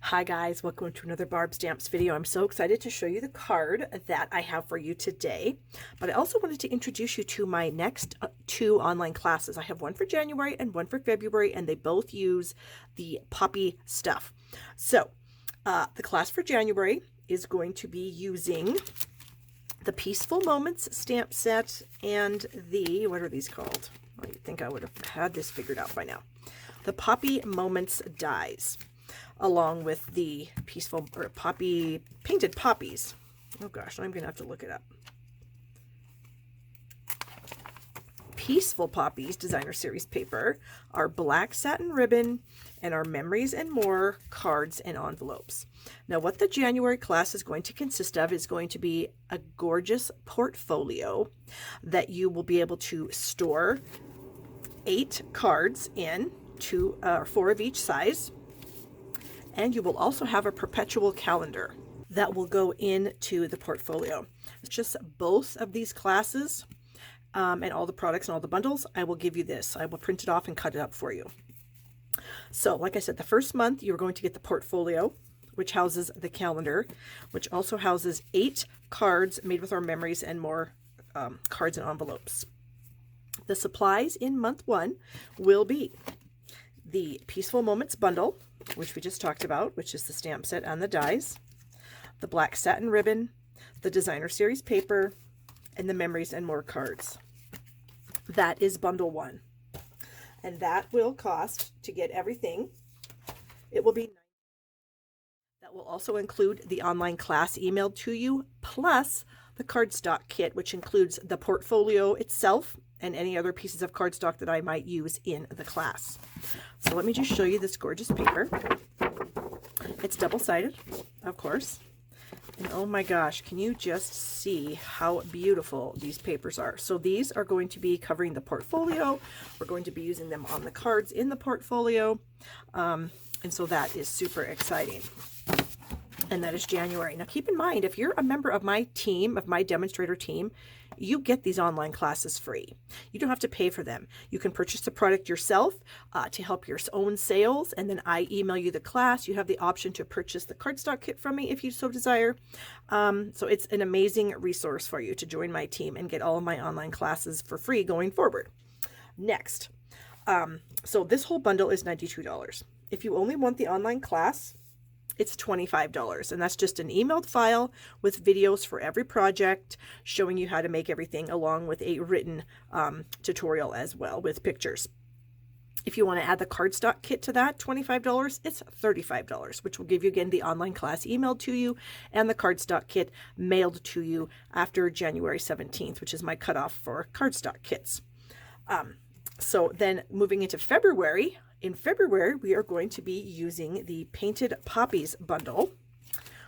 Hi guys, welcome to another Barb Stamps video. I'm so excited to show you the card that I have for you today, but I also wanted to introduce you to my next two online classes. I have one for January and one for February, and they both use the Poppy stuff. So the class for January is going to be using the Peaceful Moments stamp set and the, what are these called? I think I would have had this figured out by now. The Poppy Moments dies, along with the peaceful or poppy painted poppies. Oh gosh, I'm gonna have to look it up. Peaceful Poppies designer series paper, our black satin ribbon, and our memories and more cards and envelopes. Now what the January class is going to consist of is going to be a gorgeous portfolio that you will be able to store 8 cards in, 2 or 4 of each size. And you will also have a perpetual calendar that will go into the portfolio. It's just both of these classes and all the products and all the bundles. I will give you this. I will print it off and cut it up for you. So like I said, the first month you're going to get the portfolio, which houses the calendar, which also houses 8 cards made with our memories and more cards and envelopes. The supplies in month 1 will be the Peaceful Moments bundle, which we just talked about, which is the stamp set and the dies, the black satin ribbon, the designer series paper, and the memories and more cards. That is bundle 1. And that will cost, to get everything, it will be, that will also include the online class emailed to you, plus the cardstock kit, which includes the portfolio itself and any other pieces of cardstock that I might use in the class. So let me just show you this gorgeous paper. It's double-sided, of course. And oh my gosh, can you just see how beautiful these papers are? So these are going to be covering the portfolio. We're going to be using them on the cards in the portfolio. And so that is super exciting. And that is January. Now keep in mind, if you're a member of my team, of my demonstrator team, you get these online classes free. You don't have to pay for them. You can purchase the product yourself to help your own sales, and then I email you the class. You have the option to purchase the cardstock kit from me if you so desire. So it's an amazing resource for you to join my team and get all of my online classes for free going forward. Next, so this whole bundle is $92. If you only want the online class, it's $25, and that's just an emailed file with videos for every project showing you how to make everything, along with a written tutorial as well with pictures. If you want to add the cardstock kit to that, $25, it's $35, which will give you, again, the online class emailed to you and the cardstock kit mailed to you after January 17th, which is my cutoff for cardstock kits. So then moving into February, in February, we are going to be using the Painted Poppies bundle,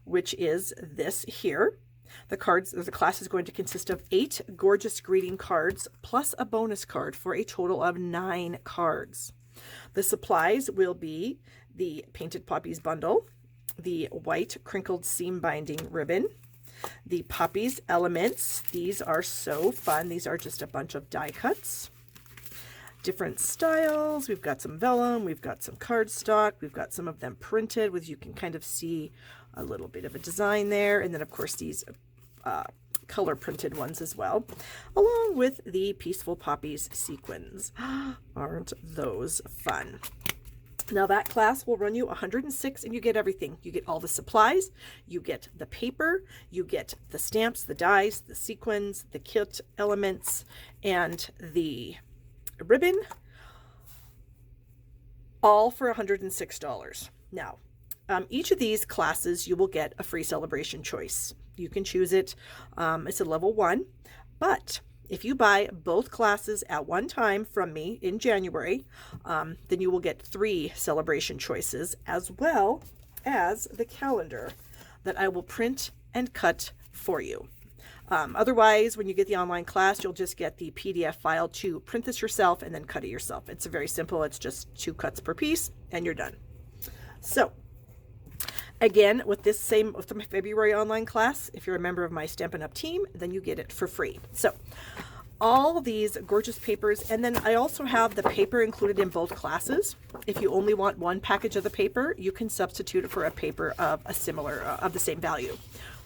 which is this here. The class is going to consist of 8 gorgeous greeting cards plus a bonus card for a total of 9 cards. The supplies will be the Painted Poppies bundle, the white crinkled seam binding ribbon, the Poppies elements. These are so fun. These are just a bunch of die cuts. Different styles. We've got some vellum, we've got some cardstock, we've got some of them printed with, you can kind of see a little bit of a design there, and then of course these color printed ones as well, along with the Peaceful Poppies sequins. Aren't those fun? Now that class will run you $106, and you get everything. You get all the supplies, you get the paper, you get the stamps, the dies, the sequins, the kit elements, and the ribbon, all for $106. Now, each of these classes you will get a free celebration choice. You can choose it. It's a level 1, but if you buy both classes at one time from me in January, then you will get 3 celebration choices, as well as the calendar that I will print and cut for you. Otherwise, when you get the online class, you'll just get the PDF file to print this yourself and then cut it yourself. It's very simple. It's just 2 cuts per piece and you're done. So again, with my February online class, if you're a member of my Stampin' Up! Team, then you get it for free. So all these gorgeous papers, and then I also have the paper included in both classes. If you only want one package of the paper, you can substitute it for a paper of a similar of the same value.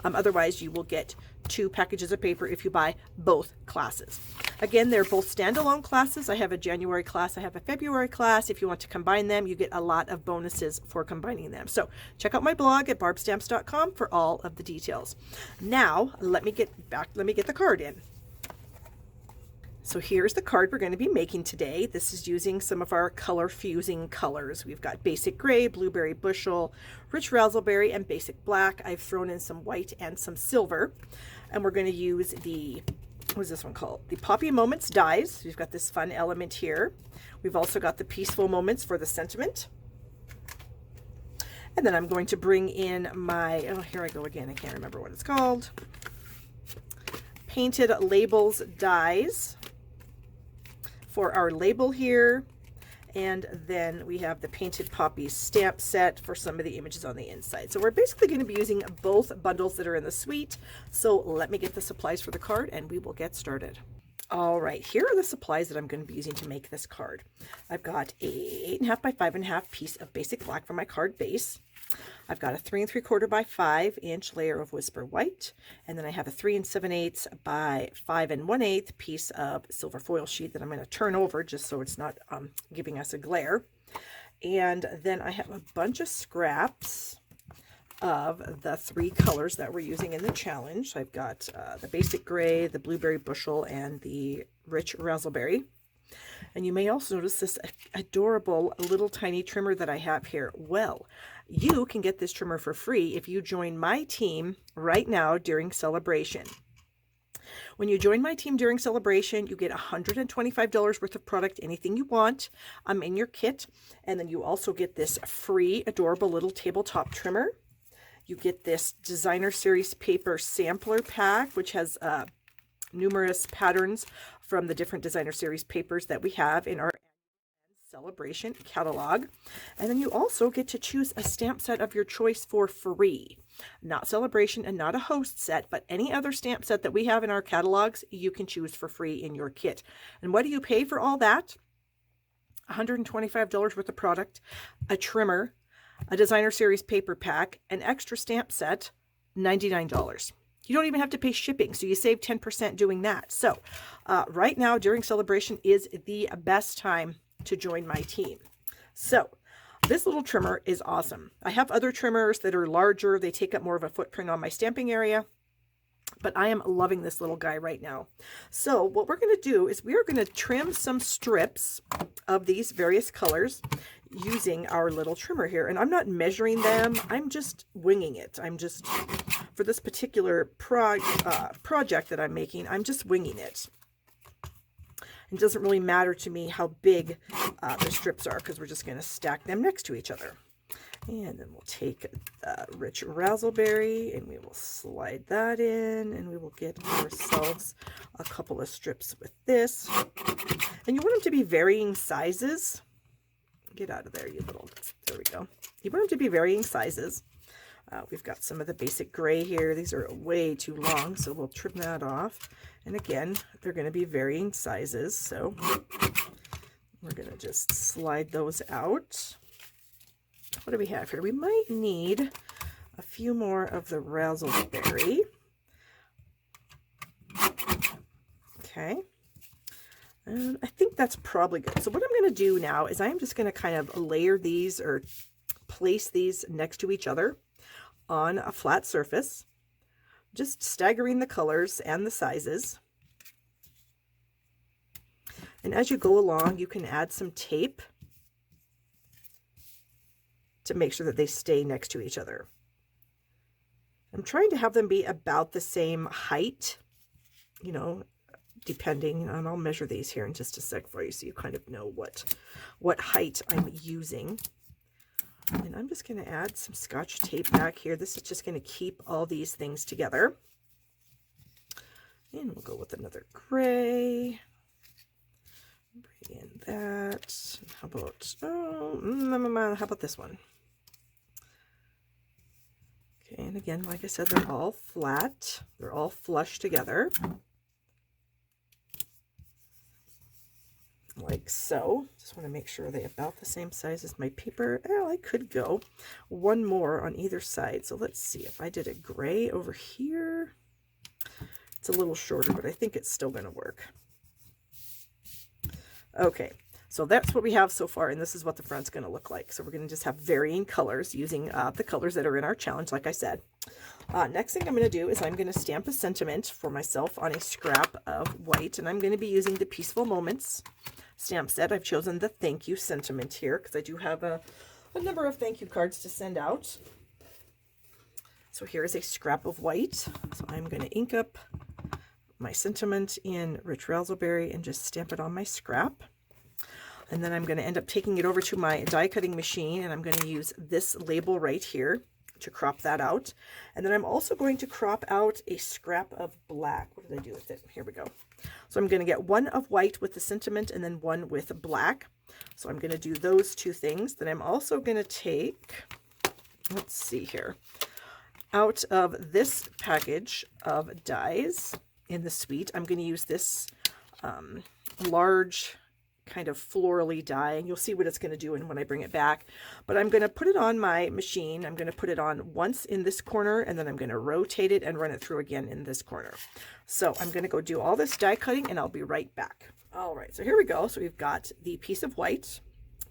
Otherwise, you will get 2 packages of paper if you buy both classes. Again, they're both standalone classes. I have a January class, I have a February class. If you want to combine them, you get a lot of bonuses for combining them. So check out my blog at barbstamps.com for all of the details. Now, let me get the card in. So here's the card we're going to be making today. This is using some of our color fusing colors. We've got basic gray, blueberry bushel, rich raspberry, and basic black. I've thrown in some white and some silver. And we're going to use the, what is this one called? The Poppy Moments dies. We've got this fun element here. We've also got the peaceful moments for the sentiment. And then I'm going to bring in my, oh, here I go again. I can't remember what it's called. Painted Labels dies for our label here. And then we have the Painted Poppies stamp set for some of the images on the inside. So we're basically going to be using both bundles that are in the suite. So let me get the supplies for the card and we will get started. All right, here are the supplies that I'm going to be using to make this card. I've got a 8.5 by 5.5 piece of basic black for my card base. I've got a 3 3/4 by 5 inch layer of Whisper White, and then I have a 3 7/8 by 5 1/8 piece of silver foil sheet that I'm going to turn over just so it's not giving us a glare. And then I have a bunch of scraps of the 3 colors that we're using in the challenge. I've got the basic gray, the blueberry bushel, and the rich raspberry. And you may also notice this adorable little tiny trimmer that I have here. Well, you can get this trimmer for free if you join my team right now during celebration. When you join my team during celebration, you get $125 worth of product, anything you want, in your kit. And then you also get this free adorable little tabletop trimmer. You get this designer series paper sampler pack, which has numerous patterns from the different designer series papers that we have in our celebration catalog. And then you also get to choose a stamp set of your choice for free. Not celebration and not a host set, but any other stamp set that we have in our catalogs, you can choose for free in your kit. And what do you pay for all that? $125 worth of product, a trimmer, a designer series paper pack, an extra stamp set, $99. You don't even have to pay shipping, so you save 10% doing that. So right now during celebration is the best time to join my team. So this little trimmer is awesome. I have other trimmers that are larger. They take up more of a footprint on my stamping area, but I am loving this little guy right now. So what we're going to do is we are going to trim some strips of these various colors using our little trimmer here. And I'm not measuring them. I'm just winging it. I'm just, for this particular project that I'm making, I'm just winging it. It doesn't really matter to me how big the strips are because we're just going to stack them next to each other. And then we'll take the rich raspberry and we will slide that in, and we will get ourselves a couple of strips with this. And you want them to be varying sizes. Get out of there, you little, there we go. You want them to be varying sizes. We've got some of the basic gray here. These are way too long, so we'll trim that off. And again, they're going to be varying sizes, so we're going to just slide those out. What do we have here? We might need a few more of the raspberry. Okay. And I think that's probably good. So what I'm going to do now is I'm just going to kind of layer these or place these next to each other on a flat surface, just staggering the colors and the sizes. And as you go along, you can add some tape to make sure that they stay next to each other. I'm trying to have them be about the same height, you know, depending on, I'll measure these here in just a sec for you so you kind of know what height I'm using. And I'm just going to add some Scotch tape back here. This is just going to keep all these things together. And we'll go with another gray. Bring in that. How about, how about this one? Okay, and again, like I said, they're all flat. They're all flush together. like so. Just want to make sure they're about the same size as my paper. Oh, I could go one more on either side. So let's see if I did a gray over here. It's a little shorter, but I think it's still going to work. Okay, so that's what we have so far, and this is what the front's going to look like. So we're going to just have varying colors using the colors that are in our challenge, like I said. Next thing I'm going to do is I'm going to stamp a sentiment for myself on a scrap of white, and I'm going to be using the Peaceful Moments stamp set. I've chosen the thank you sentiment here because I do have a number of thank you cards to send out. So here is a scrap of white. So I'm going to ink up my sentiment in Rich Razzleberry and just stamp it on my scrap. And then I'm going to end up taking it over to my die cutting machine, and I'm going to use this label right here to crop that out. And then I'm also going to crop out a scrap of black. What did I do with it? Here we go. So I'm going to get one of white with the sentiment and then one with black. So I'm going to do those two things. Then I'm also going to take, let's see here, out of this package of dies in the suite, I'm going to use this large kind of florally die, and you'll see what it's going to do when I bring it back. But I'm going to put it on my machine. I'm going to put it on once in this corner, and then I'm going to rotate it and run it through again in this corner. So I'm going to go do all this die cutting, and I'll be right back. All right, so here we go. So we've got the piece of white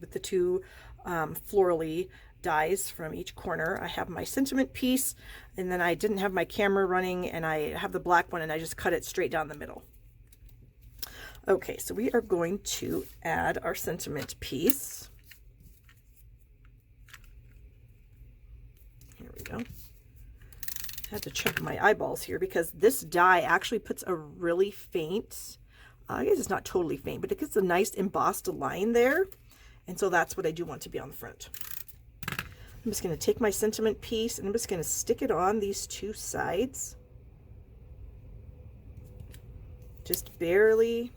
with the two florally dies from each corner. I have my sentiment piece, and then I didn't have my camera running, and I have the black one, and I just cut it straight down the middle. Okay, so we are going to add our sentiment piece. Here we go. I had to check my eyeballs here because this die actually puts a really faint, I guess it's not totally faint, but it gets a nice embossed line there. And so that's what I do want to be on the front. I'm just going to take my sentiment piece and I'm just going to stick it on these two sides. Just barely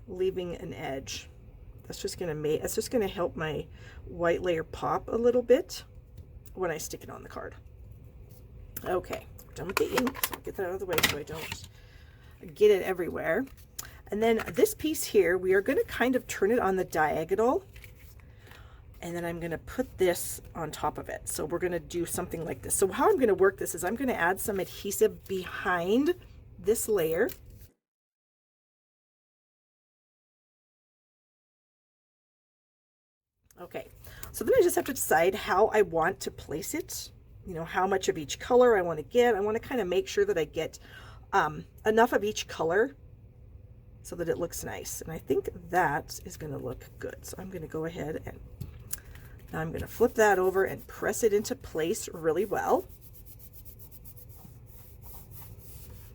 leaving an edge. That's just going to help my white layer pop a little bit when I stick it on the card. Okay, we're done with the ink, so I'll get that out of the way so I don't get it everywhere. And then this piece here, we are going to kind of turn it on the diagonal, and then I'm going to put this on top of it. So we're going to do something like this. So how I'm going to work this is I'm going to add some adhesive behind this layer. Okay, so then I just have to decide how I want to place it, you know, how much of each color I want to get. I want to kind of make sure that I get enough of each color so that it looks nice. And I think that is going to look good. So I'm going to go ahead and now I'm going to flip that over and press it into place really well.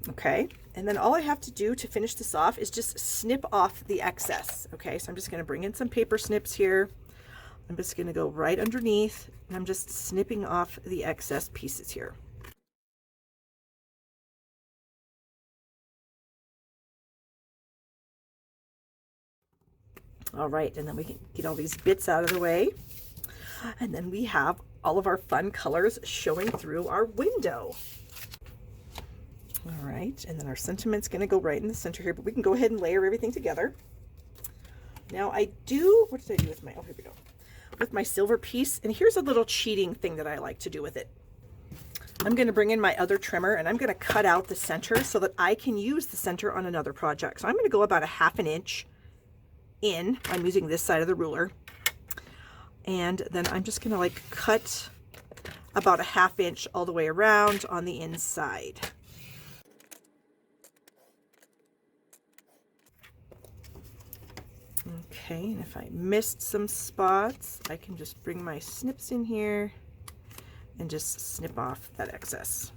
Okay, and then all I have to do to finish this off is just snip off the excess. Okay, so I'm just going to bring in some paper snips here. I'm just going to go right underneath, and I'm just snipping off the excess pieces here. All right, and then we can get all these bits out of the way. And then we have all of our fun colors showing through our window. All right, and then our sentiment's going to go right in the center here, but we can go ahead and layer everything together. Now what did I do with my, oh, here we go. With my silver piece, and here's a little cheating thing that I like to do with it. I'm going to bring in my other trimmer, and I'm going to cut out the center so that I can use the center on another project. So I'm going to go about a ½ an inch in. I'm using this side of the ruler, and then I'm just going to like cut about a ½ inch all the way around on the inside. Okay, and if I missed some spots, I can just bring my snips in here and just snip off that excess.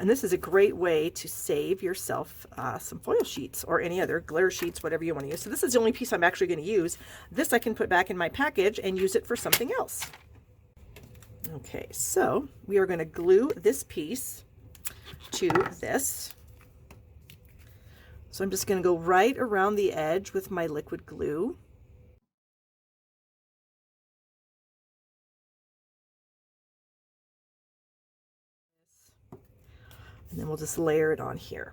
And this is a great way to save yourself some foil sheets or any other glitter sheets, whatever you want to use. So this is the only piece I'm actually going to use. This I can put back in my package and use it for something else. Okay, so we are going to glue this piece to this. So I'm just going to go right around the edge with my liquid glue. And then we'll just layer it on here.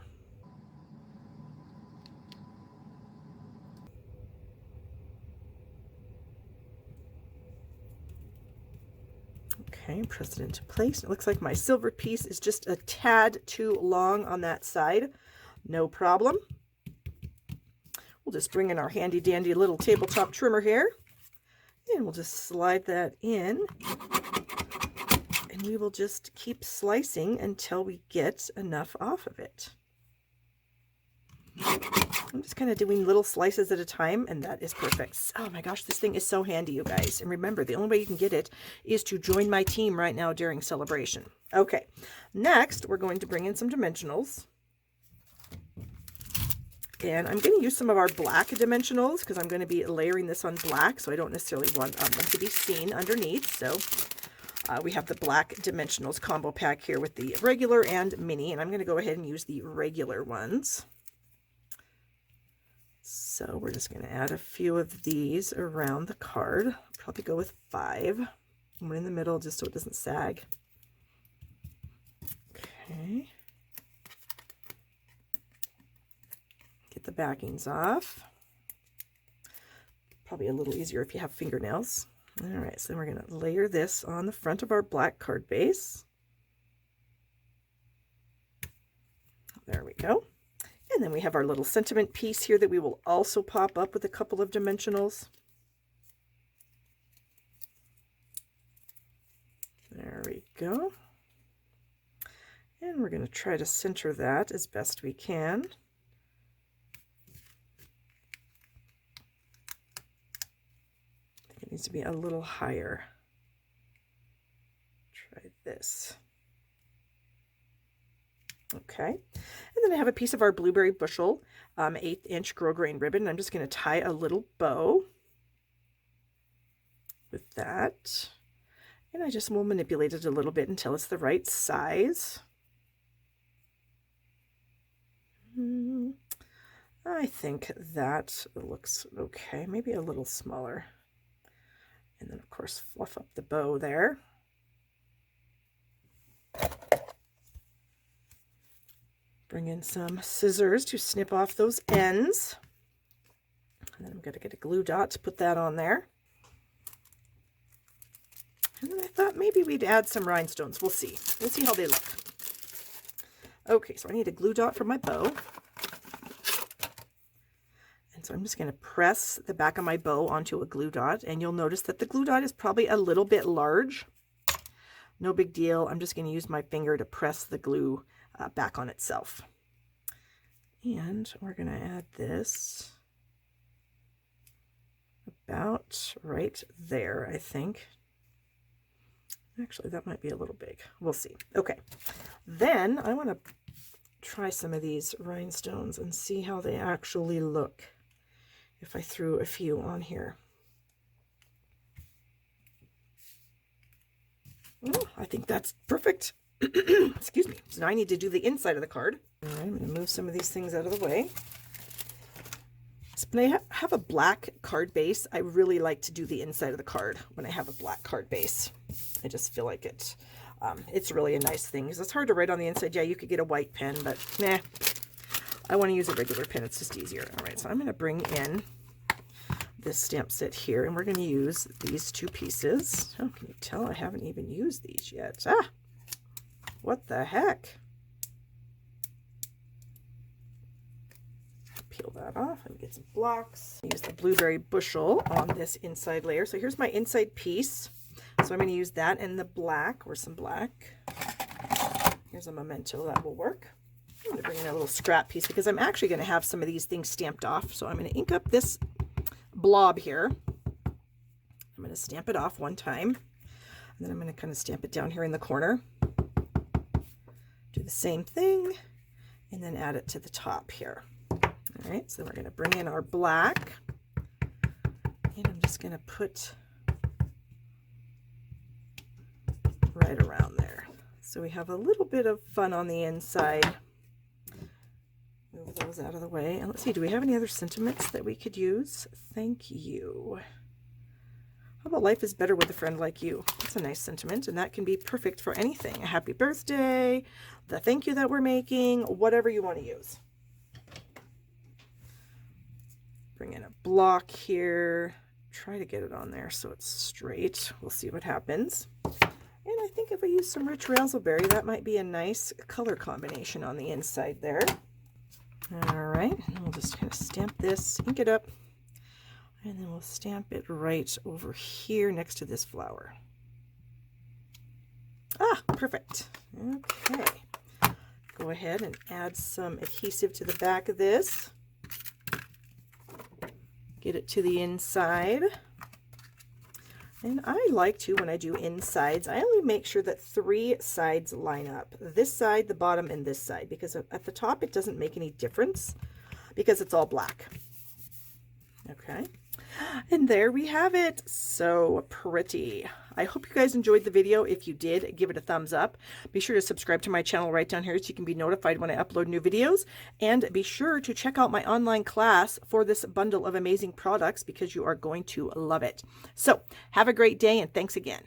Okay, press it into place. It looks like my silver piece is just a tad too long on that side. No problem. We'll just bring in our handy dandy little tabletop trimmer here, and we'll just slide that in, and we will just keep slicing until we get enough off of it. I'm just kind of doing little slices at a time, and that is perfect. Oh my gosh, this thing is so handy, you guys. And remember, the only way you can get it is to join my team right now during celebration. Okay, next we're going to bring in some dimensionals. And I'm going to use some of our black dimensionals because I'm going to be layering this on black, so I don't necessarily want them to be seen underneath. So we have the black dimensionals combo pack here with the regular and mini, and I'm going to go ahead and use the regular ones. So we're just going to add a few of these around the card. Probably go with 5. One in the middle just so it doesn't sag. Okay. Get the backings off. Probably a little easier if you have fingernails. All right, so then we're going to layer this on the front of our black card base. There we go. And then we have our little sentiment piece here that we will also pop up with a couple of dimensionals. There we go. And we're going to try to center that as best we can. I think it needs to be a little higher. Try this. Okay, and then I have a piece of our blueberry bushel 1/8" grosgrain ribbon. And I'm just going to tie a little bow with that, and I just will manipulate it a little bit until it's the right size. I think that looks okay, maybe a little smaller. And then of course fluff up the bow there. Bring in some scissors to snip off those ends. And then I'm going to get a glue dot to put that on there. And then I thought maybe we'd add some rhinestones. We'll see. We'll see how they look. Okay, so I need a glue dot for my bow. And so I'm just going to press the back of my bow onto a glue dot. And you'll notice that the glue dot is probably a little bit large. No big deal. I'm just going to use my finger to press the glue back on itself. And we're going to add this about right there, I think. Actually, that might be a little big. We'll see. Okay. Then I want to try some of these rhinestones and see how they actually look if I threw a few on here. Oh, I think that's perfect. Excuse me. So now I need to do the inside of the card. All right, I'm going to move some of these things out of the way. So when I have a black card base, I really like to do the inside of the card when I have a black card base. I just feel like it's really a nice thing because it's hard to write on the inside. Yeah, you could get a white pen, but nah, I want to use a regular pen. It's just easier. All right, so I'm going to bring in this stamp set here, and we're going to use these 2 pieces. Oh, can you tell I haven't even used these yet? Ah! What the heck? Peel that off and get some blocks. Use the blueberry bushel on this inside layer. So here's my inside piece. So I'm going to use that and the black, or some black. Here's a memento that will work. I'm going to bring in a little scrap piece because I'm actually going to have some of these things stamped off. So I'm going to ink up this blob here. I'm going to stamp it off one time. And then I'm going to kind of stamp it down here in the corner. Do the same thing and then add it to the top here. All right, so then we're going to bring in our black, and I'm just going to put right around there. So we have a little bit of fun on the inside. Move those out of the way. And let's see, do we have any other sentiments that we could use? Thank you. How about life is better with a friend like you? That's a nice sentiment, and that can be perfect for anything. A happy birthday, the thank you that we're making, whatever you want to use. Bring in a block here. Try to get it on there so it's straight. We'll see what happens. And I think if we use some rich raspberry, that might be a nice color combination on the inside there. All right, and we'll just kind of stamp this, ink it up, and then we'll stamp it right over here next to this flower. Ah, perfect. Okay. Go ahead and add some adhesive to the back of this. Get it to the inside. And I like to, when I do insides, I only make sure that 3 sides line up. This side, the bottom, and this side. Because at the top, it doesn't make any difference because it's all black. Okay. And there we have it. So pretty. I hope you guys enjoyed the video. If you did, give it a thumbs up. Be sure to subscribe to my channel right down here so you can be notified when I upload new videos. And be sure to check out my online class for this bundle of amazing products because you are going to love it. So have a great day and thanks again.